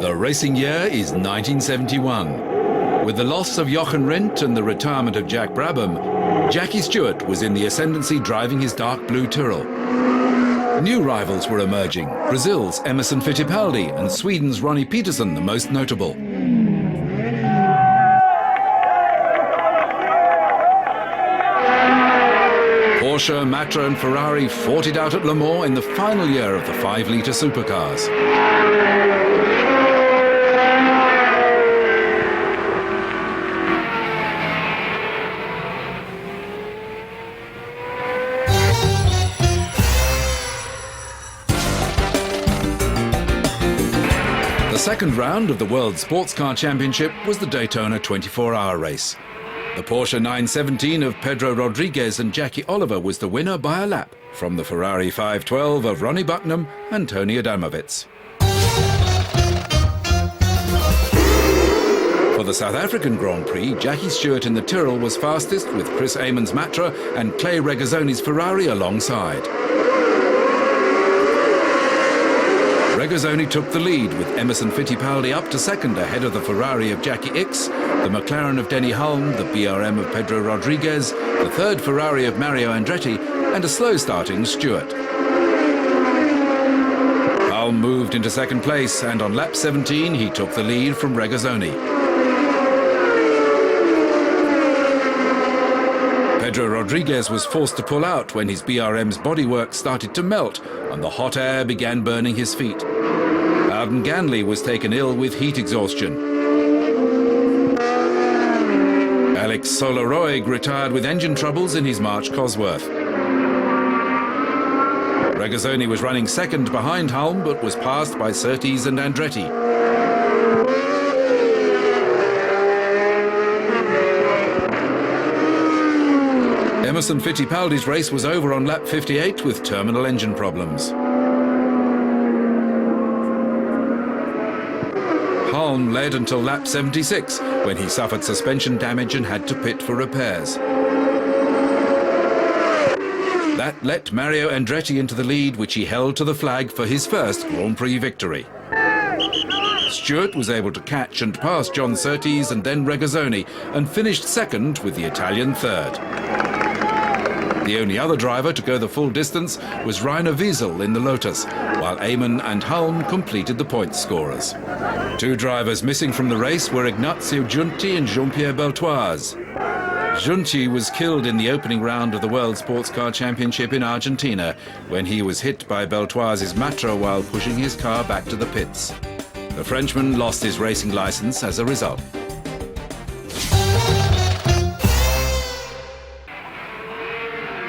The racing year is 1971. With the loss of Jochen Rindt and the retirement of Jack Brabham, Jackie Stewart was in the ascendancy driving his dark blue Tyrrell. New rivals were emerging, Brazil's Emerson Fittipaldi and Sweden's Ronnie Peterson the most notable. Porsche, Matra and Ferrari fought it out at Le Mans in the final year of the 5-litre supercars. The second round of the World Sports Car Championship was the Daytona 24-hour race. The Porsche 917 of Pedro Rodriguez and Jackie Oliver was the winner by a lap from the Ferrari 512 of Ronnie Bucknam and Tony Adamowicz. For the South African Grand Prix, Jackie Stewart in the Tyrrell was fastest with Chris Amon's Matra and Clay Regazzoni's Ferrari alongside. Regazzoni took the lead with Emerson Fittipaldi up to second ahead of the Ferrari of Jackie Ickx, the McLaren of Denny Hulme, the BRM of Pedro Rodriguez, the third Ferrari of Mario Andretti and a slow-starting Stewart. Hulme moved into second place and on lap 17 he took the lead from Regazzoni. Pedro Rodriguez was forced to pull out when his BRM's bodywork started to melt and the hot air began burning his feet. Bowden Ganley was taken ill with heat exhaustion. Alex Soler-Roig retired with engine troubles in his March Cosworth. Regazzoni was running second behind Hulme but was passed by Surtees and Andretti. Emerson Fittipaldi's race was over on lap 58 with terminal engine problems. Hulme led until lap 76 when he suffered suspension damage and had to pit for repairs. That let Mario Andretti into the lead, which he held to the flag for his first Grand Prix victory. Stewart was able to catch and pass John Surtees and then Regazzoni and finished second with the Italian third. The only other driver to go the full distance was Rainer Wisell in the Lotus, while Amon and Hulme completed the point scorers. Two drivers missing from the race were Ignazio Giunti and Jean-Pierre Beltoise. Giunti was killed in the opening round of the World Sports Car Championship in Argentina when he was hit by Beltoise's Matra while pushing his car back to the pits. The Frenchman lost his racing license as a result.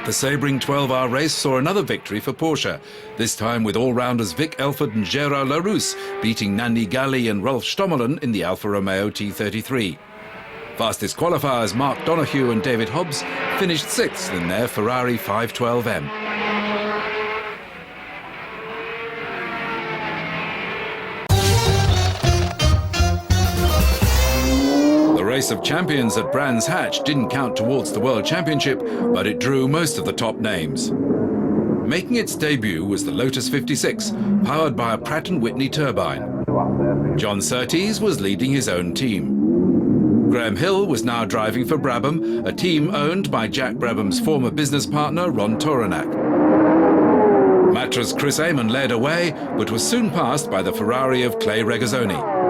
The Sebring 12-hour race saw another victory for Porsche, this time with all-rounders Vic Elford and Gérard Larousse beating Nandi Galli and Rolf Stommelen in the Alfa Romeo T33. Fastest qualifiers Mark Donoghue and David Hobbs finished sixth in their Ferrari 512M. The Race of Champions at Brands Hatch didn't count towards the World Championship, but it drew most of the top names. Making its debut was the Lotus 56, powered by a Pratt & Whitney turbine. John Surtees was leading his own team. Graham Hill was now driving for Brabham, a team owned by Jack Brabham's former business partner Ron Toranak. Matra's Chris Amon led away, but was soon passed by the Ferrari of Clay Regazzoni.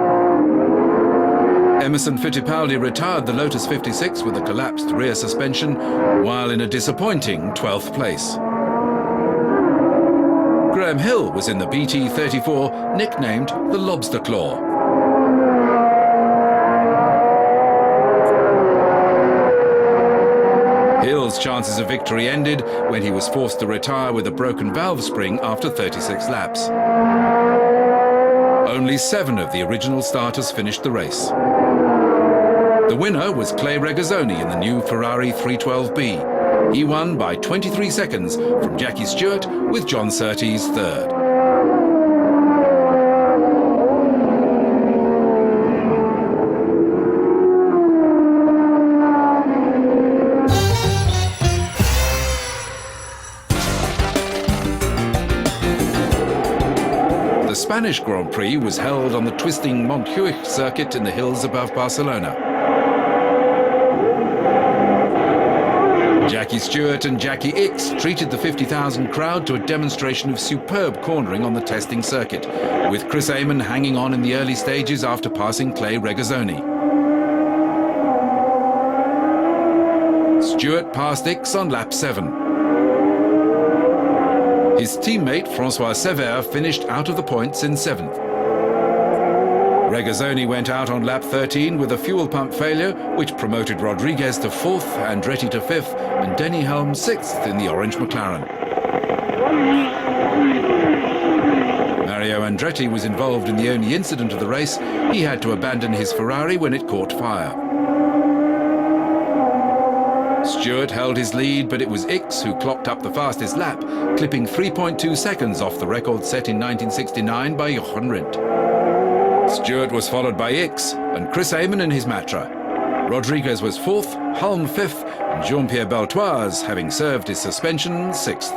Emerson Fittipaldi retired the Lotus 56 with a collapsed rear suspension, while in a disappointing 12th place. Graham Hill was in the BT34, nicknamed the Lobster Claw. Hill's chances of victory ended when he was forced to retire with a broken valve spring after 36 laps. Only 7 of the original starters finished the race. The winner was Clay Regazzoni in the new Ferrari 312B. He won by 23 seconds from Jackie Stewart with John Surtees third. Spanish Grand Prix was held on the twisting Montjuic circuit in the hills above Barcelona. Jackie Stewart and Jacky Ickx treated the 50,000 crowd to a demonstration of superb cornering on the testing circuit, with Chris Amon hanging on in the early stages after passing Clay Regazzoni. Stewart passed Ickx on lap 7. His teammate François Sever finished out of the points in 7th. Regazzoni went out on lap 13 with a fuel pump failure, which promoted Rodriguez to 4th, Andretti to 5th, and Denny Helm 6th in the orange McLaren. Mario Andretti was involved in the only incident of the race. He had to abandon his Ferrari when it caught fire. Stewart held his lead, but it was Ickx who clocked up the fastest lap, clipping 3.2 seconds off the record set in 1969 by Jochen Rindt. Stewart was followed by Ickx and Chris Amon in his Matra. Rodriguez was 4th, Hulme 5th, and Jean-Pierre Beltoise, having served his suspension, 6th.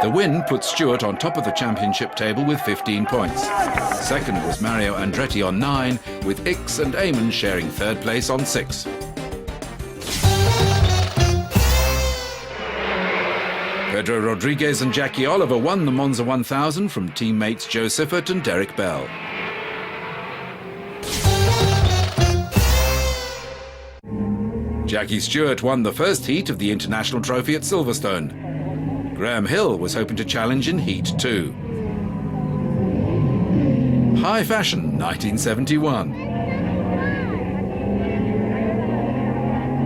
The win put Stewart on top of the championship table with 15 points. Second was Mario Andretti on 9, with Ickx and Amon sharing 3rd place on 6. Pedro Rodriguez and Jackie Oliver won the Monza 1000 from teammates Joe Siffert and Derek Bell. Jackie Stewart won the first heat of the International Trophy at Silverstone. Graham Hill was hoping to challenge in Heat 2. High Fashion 1971.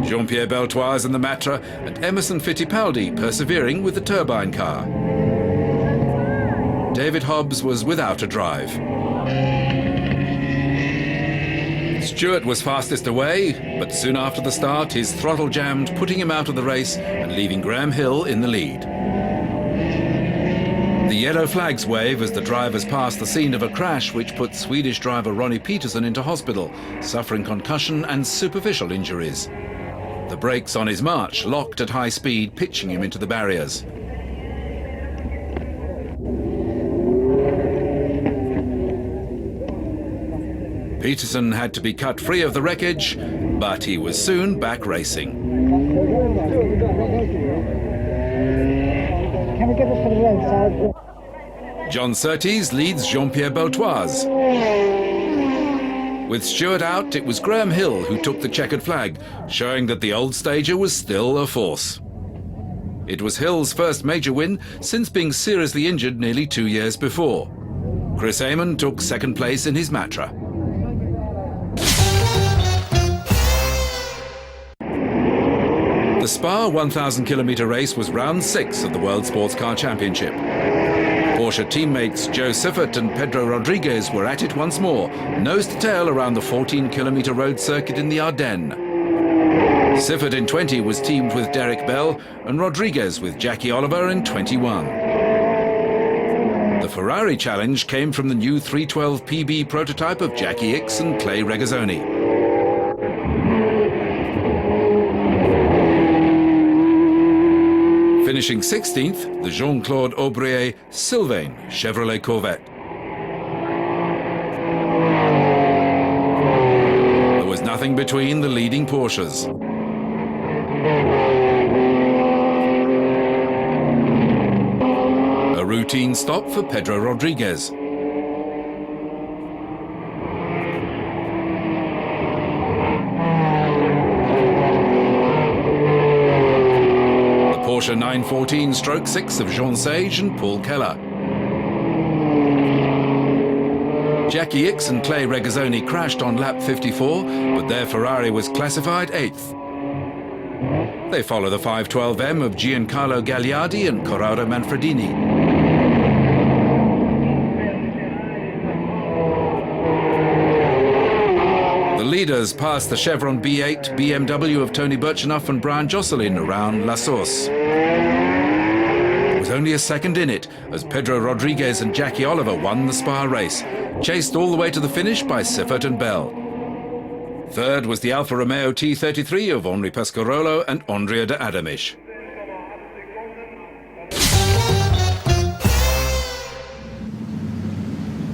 Jean-Pierre Beltoise in the Matra and Emerson Fittipaldi persevering with the turbine car. David Hobbs was without a drive. Stewart was fastest away, but soon after the start his throttle jammed, putting him out of the race and leaving Graham Hill in the lead. The yellow flags wave as the drivers passed the scene of a crash which put Swedish driver Ronnie Peterson into hospital, suffering concussion and superficial injuries. The brakes on his march locked at high speed, pitching him into the barriers. Peterson had to be cut free of the wreckage, but he was soon back racing. Can we get this for the roadside? John Surtees leads Jean-Pierre Beltoise. With Stewart out, it was Graham Hill who took the checkered flag, showing that the old stager was still a force. It was Hill's first major win since being seriously injured nearly 2 years before. Chris Amon took 2nd place in his Matra. The Spa 1,000-kilometre race was round 6 of the World Sports Car Championship. Porsche teammates Joe Siffert and Pedro Rodriguez were at it once more, nose to tail around the 14-kilometre road circuit in the Ardennes. Siffert in 20 was teamed with Derek Bell and Rodriguez with Jackie Oliver in 21. The Ferrari challenge came from the new 312 PB prototype of Jacky Ickx and Clay Regazzoni. Finishing 16th, the Jean-Claude Aubrier Sylvain Chevrolet Corvette. There was nothing between the leading Porsches. A routine stop for Pedro Rodriguez. Porsche 914/6 of Jean Sage and Paul Keller. Jacky Ickx and Clay Regazzoni crashed on lap 54, but their Ferrari was classified 8th. They follow the 512M of Giancarlo Gagliardi and Corrado Manfredini. The leaders passed the Chevron B8 BMW of Tony Birchenough and Brian Josselin around La Source. There was only a second in it as Pedro Rodriguez and Jackie Oliver won the Spa race, chased all the way to the finish by Siffert and Bell. Third was the Alfa Romeo T33 of Henri Pescarolo and Andrea de Adamisch.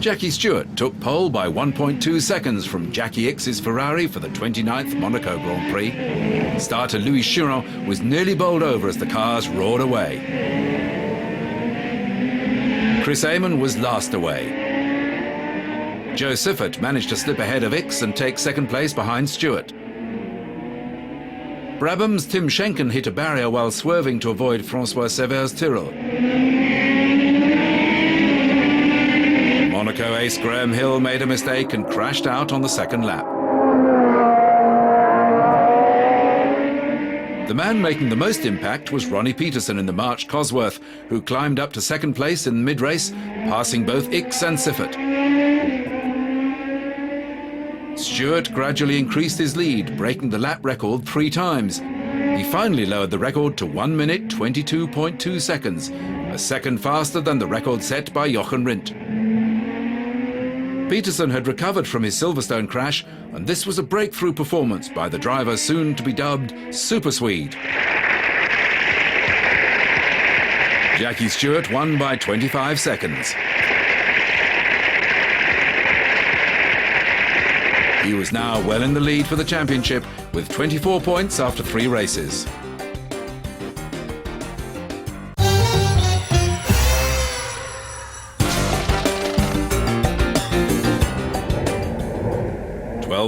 Jackie Stewart took pole by 1.2 seconds from Jackie Ickx's Ferrari for the 29th Monaco Grand Prix. Starter Louis Chiron was nearly bowled over as the cars roared away. Chris Amon was last away. Joe Siffert managed to slip ahead of Ickx and take second place behind Stewart. Brabham's Tim Schenken hit a barrier while swerving to avoid Francois Sever's Tyrrell. Monaco ace Graham Hill made a mistake and crashed out on the second lap. The man making the most impact was Ronnie Peterson in the March Cosworth, who climbed up to second place in mid-race, passing both Ickx and Siffert. Stewart gradually increased his lead, breaking the lap record 3 times. He finally lowered the record to 1 minute 22.2 seconds, a second faster than the record set by Jochen Rindt. Peterson had recovered from his Silverstone crash, and this was a breakthrough performance by the driver soon to be dubbed Super Swede. Jackie Stewart won by 25 seconds. He was now well in the lead for the championship with 24 points after 3 races.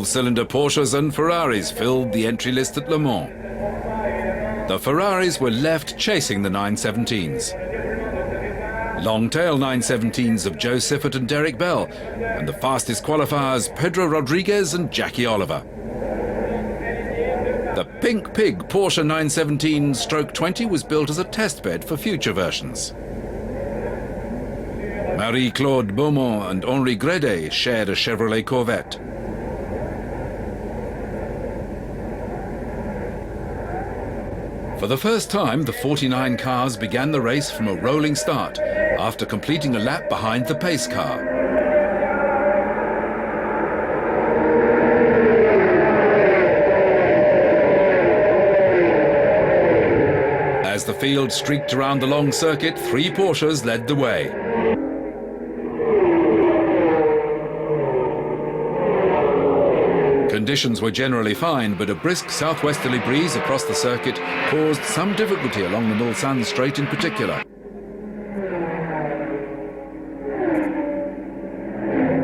Cylinder Porsches and Ferraris filled the entry list at Le Mans. The Ferraris were left chasing the 917s. Long-tail 917s of Joe Siffert and Derek Bell, and the fastest qualifiers Pedro Rodriguez and Jackie Oliver. The Pink Pig Porsche 917-20 was built as a testbed for future versions. Marie-Claude Beaumont and Henri Grédet shared a Chevrolet Corvette. For the first time, the 49 cars began the race from a rolling start after completing a lap behind the pace car. As the field streaked around the long circuit, 3 Porsches led the way. Conditions were generally fine, but a brisk southwesterly breeze across the circuit caused some difficulty along the Mulsanne Straight in particular.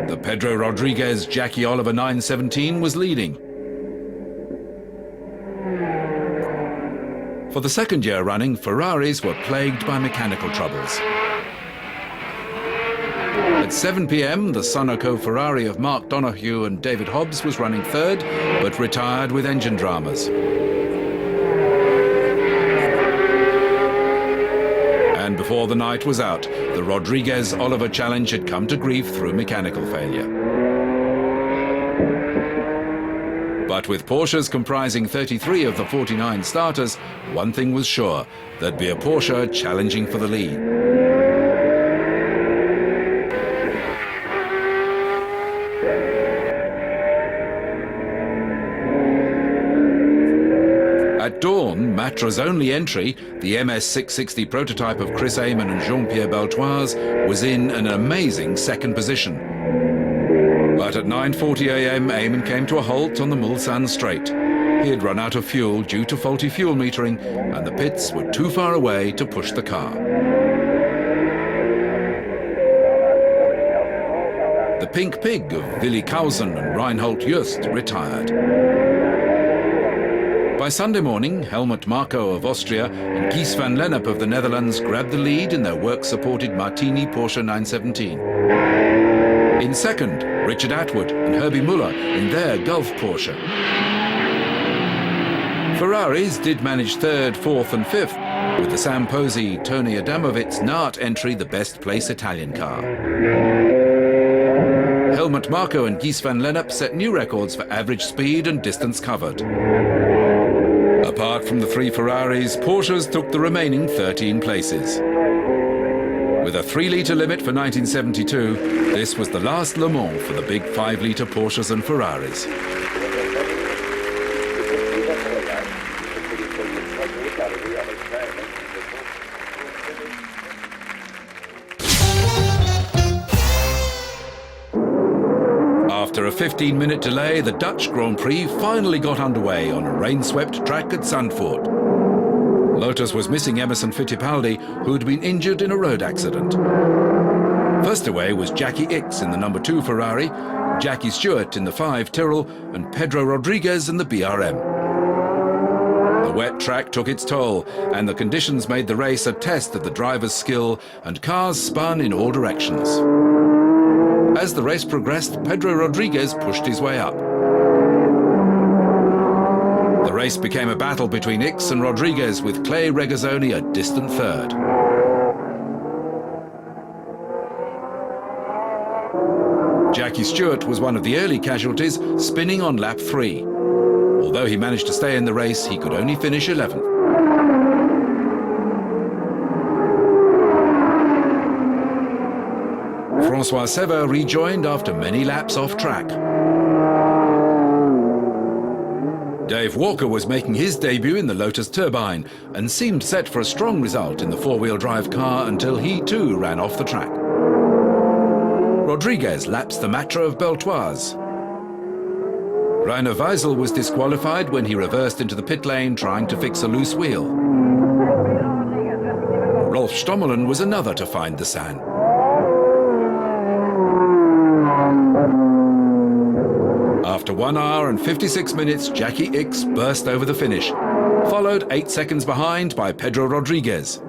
The Pedro Rodriguez Jackie Oliver 917 was leading. For the second year running, Ferraris were plagued by mechanical troubles. At 7 p.m, the Sunoco Ferrari of Mark Donoghue and David Hobbs was running third, but retired with engine dramas. And before the night was out, the Rodriguez-Oliver challenge had come to grief through mechanical failure. But with Porsches comprising 33 of the 49 starters, one thing was sure, there'd be a Porsche challenging for the lead. At dawn, Matra's only entry, the MS660 prototype of Chris Amon and Jean-Pierre Beltoise, was in an amazing second position. But at 9:40 a.m, Amon came to a halt on the Mulsanne Straight. He had run out of fuel due to faulty fuel metering, and the pits were too far away to push the car. The Pink Pig of Willi Kausen and Reinhold Just retired. By Sunday morning, Helmut Marko of Austria and Gies van Lennep of the Netherlands grabbed the lead in their work-supported Martini Porsche 917. In second, Richard Atwood and Herbie Muller in their Gulf Porsche. Ferraris did manage third, fourth and fifth, with the Sam Posey, Tony Adamovic's Nart entry the best place Italian car. Helmut Marko and Gies van Lennep set new records for average speed and distance covered. Apart from the 3 Ferraris, Porsches took the remaining 13 places. With a 3-litre limit for 1972, this was the last Le Mans for the big 5-litre Porsches and Ferraris. After a 15-minute delay, the Dutch Grand Prix finally got underway on a rain-swept track at Zandvoort. Lotus was missing Emerson Fittipaldi, who had been injured in a road accident. First away was Jacky Ickx in the number 2 Ferrari, Jackie Stewart in the 5 Tyrrell, and Pedro Rodriguez in the BRM. The wet track took its toll, and the conditions made the race a test of the driver's skill, and cars spun in all directions. As the race progressed, Pedro Rodriguez pushed his way up. The race became a battle between Ickx and Rodriguez, with Clay Regazzoni a distant third. Jackie Stewart was one of the early casualties, spinning on lap 3. Although he managed to stay in the race, he could only finish 11th. François Sever rejoined after many laps off track. Dave Walker was making his debut in the Lotus Turbine and seemed set for a strong result in the four-wheel drive car until he too ran off the track. Rodriguez laps the Matra of Beltoise. Rainer Wisell was disqualified when he reversed into the pit lane trying to fix a loose wheel. Rolf Stommelen was another to find the sand. After 1 hour and 56 minutes, Jacky Ickx burst over the finish, followed 8 seconds behind by Pedro Rodriguez.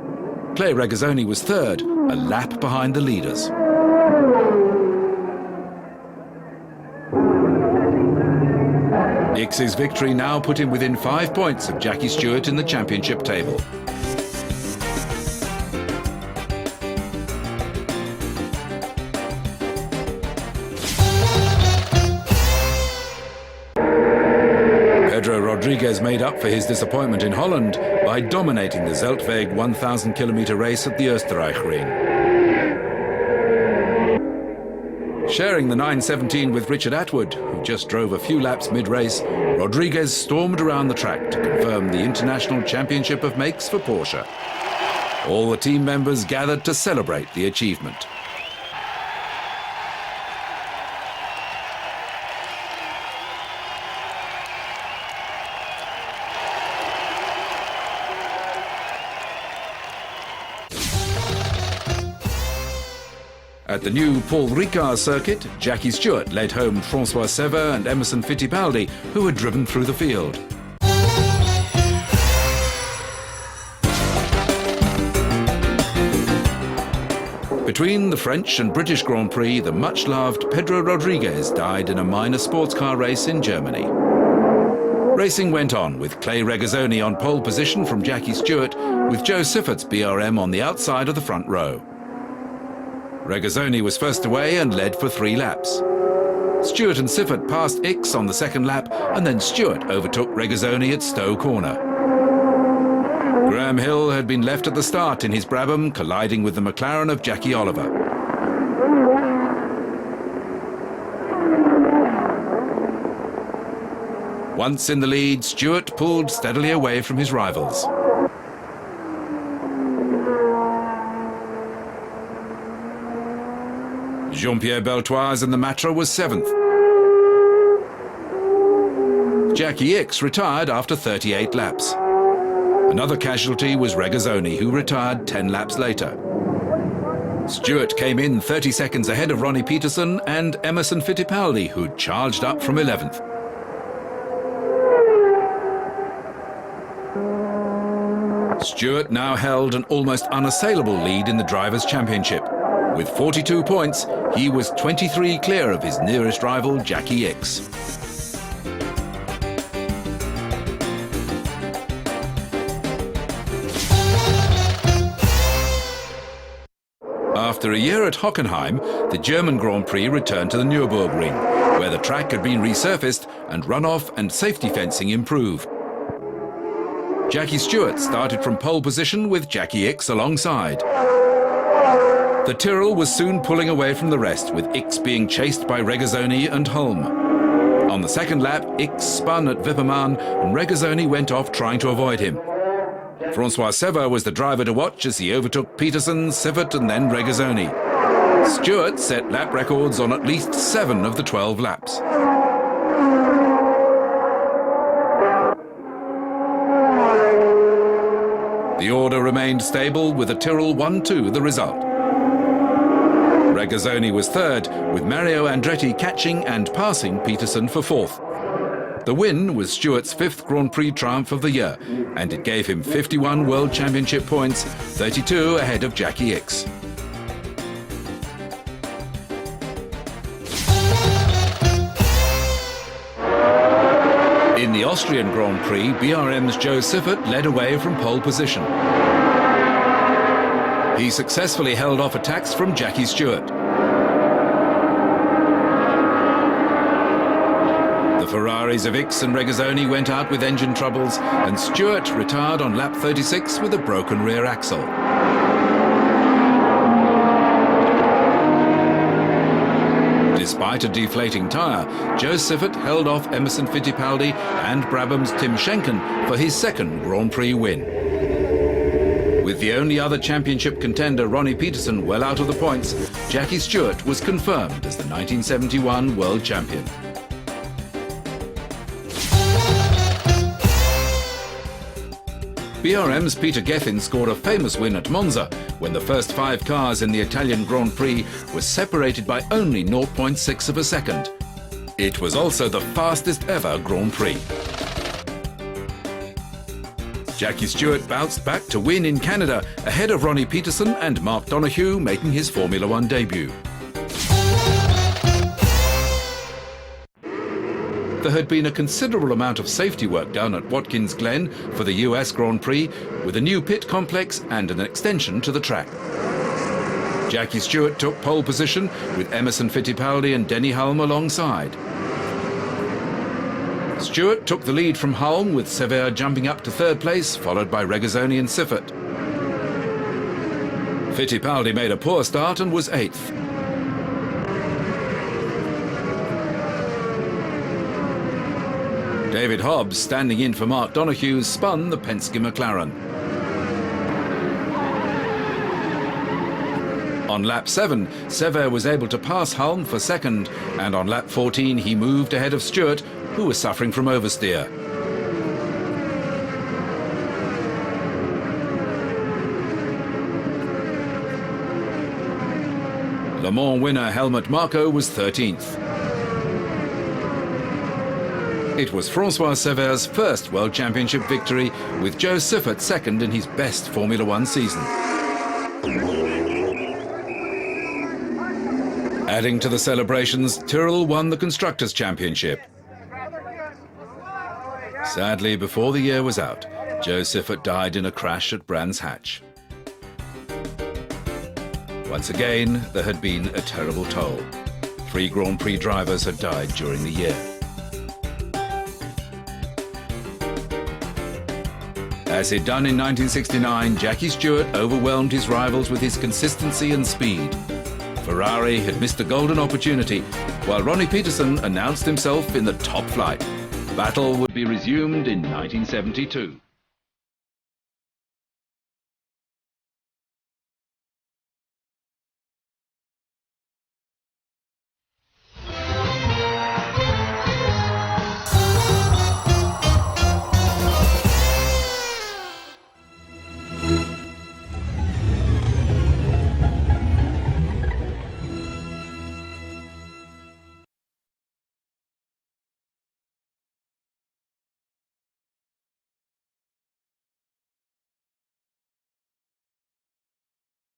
Clay Regazzoni was third, a lap behind the leaders. Ickx's victory now put him within 5 points of Jackie Stewart in the championship table. Pedro Rodriguez made up for his disappointment in Holland by dominating the Zeltweg 1,000-kilometer race at the Österreich-Ring. Sharing the 9:17 with Richard Atwood, who just drove a few laps mid-race, Rodriguez stormed around the track to confirm the International Championship of Makes for Porsche. All the team members gathered to celebrate the achievement. At the new Paul Ricard circuit, Jackie Stewart led home François Sever and Emerson Fittipaldi, who had driven through the field. Between the French and British Grand Prix, the much-loved Pedro Rodriguez died in a minor sports car race in Germany. Racing went on, with Clay Regazzoni on pole position from Jackie Stewart, with Joe Siffert's BRM on the outside of the front row. Regazzoni was first away and led for 3 laps. Stewart and Siffert passed Ickx on the second lap, and then Stewart overtook Regazzoni at Stowe Corner. Graham Hill had been left at the start in his Brabham, colliding with the McLaren of Jackie Oliver. Once in the lead, Stewart pulled steadily away from his rivals. Jean-Pierre Beltoise in the Matra was 7th. Jackie Ickx retired after 38 laps. Another casualty was Regazzoni, who retired 10 laps later. Stewart came in 30 seconds ahead of Ronnie Peterson and Emerson Fittipaldi, who'd charged up from 11th. Stewart now held an almost unassailable lead in the Drivers' Championship. With 42 points, he was 23 clear of his nearest rival, Jackie Ickx. After a year at Hockenheim, the German Grand Prix returned to the Nürburgring, where the track had been resurfaced and runoff and safety fencing improved. Jackie Stewart started from pole position with Jackie Ickx alongside. The Tyrrell was soon pulling away from the rest, with Ickx being chased by Regazzoni and Holm. On the second lap, Ickx spun at Wipperman and Regazzoni went off trying to avoid him. François Sever was the driver to watch as he overtook Peterson, Siffert and then Regazzoni. Stewart set lap records on at least 7 of the 12 laps. The order remained stable with a Tyrrell 1-2 the result. Regazzoni was third, with Mario Andretti catching and passing Peterson for fourth. The win was Stewart's 5th Grand Prix triumph of the year, and it gave him 51 World Championship points, 32 ahead of Jacky Ickx. In the Austrian Grand Prix, BRM's Joe Siffert led away from pole position. He successfully held off attacks from Jackie Stewart. The Ferraris of Ickx and Regazzoni went out with engine troubles, and Stewart retired on lap 36 with a broken rear axle. Despite a deflating tyre, Joe Siffert held off Emerson Fittipaldi and Brabham's Tim Schenken for his 2nd Grand Prix win. With the only other championship contender, Ronnie Peterson, well out of the points, Jackie Stewart was confirmed as the 1971 world champion. BRM's Peter Gethin scored a famous win at Monza when the first 5 cars in the Italian Grand Prix were separated by only 0.6 of a second. It was also the fastest ever Grand Prix. Jackie Stewart bounced back to win in Canada ahead of Ronnie Peterson and Mark Donoghue making his Formula One debut. There had been a considerable amount of safety work done at Watkins Glen for the US Grand Prix, with a new pit complex and an extension to the track. Jackie Stewart took pole position with Emerson Fittipaldi and Denny Hulme alongside. Stewart took the lead from Hulme, with Sever jumping up to 3rd place, followed by Regazzoni and Siffert. Fittipaldi made a poor start and was 8th. David Hobbs, standing in for Mark Donoghue, spun the Penske McLaren. On lap 7, Sever was able to pass Hulme for 2nd, and on lap 14 he moved ahead of Stewart, who was suffering from oversteer. Le Mans winner Helmut Marko was 13th. It was Francois Sever's first World Championship victory, with Joe Siffert 2nd in his best Formula One season. Adding to the celebrations, Tyrrell won the Constructors' Championship. Sadly, before the year was out, Joe Siffert died in a crash at Brands Hatch. Once again, there had been a terrible toll. 3 Grand Prix drivers had died during the year. As he'd done in 1969, Jackie Stewart overwhelmed his rivals with his consistency and speed. Ferrari had missed a golden opportunity, while Ronnie Peterson announced himself in the top flight. Battle would be resumed in 1972.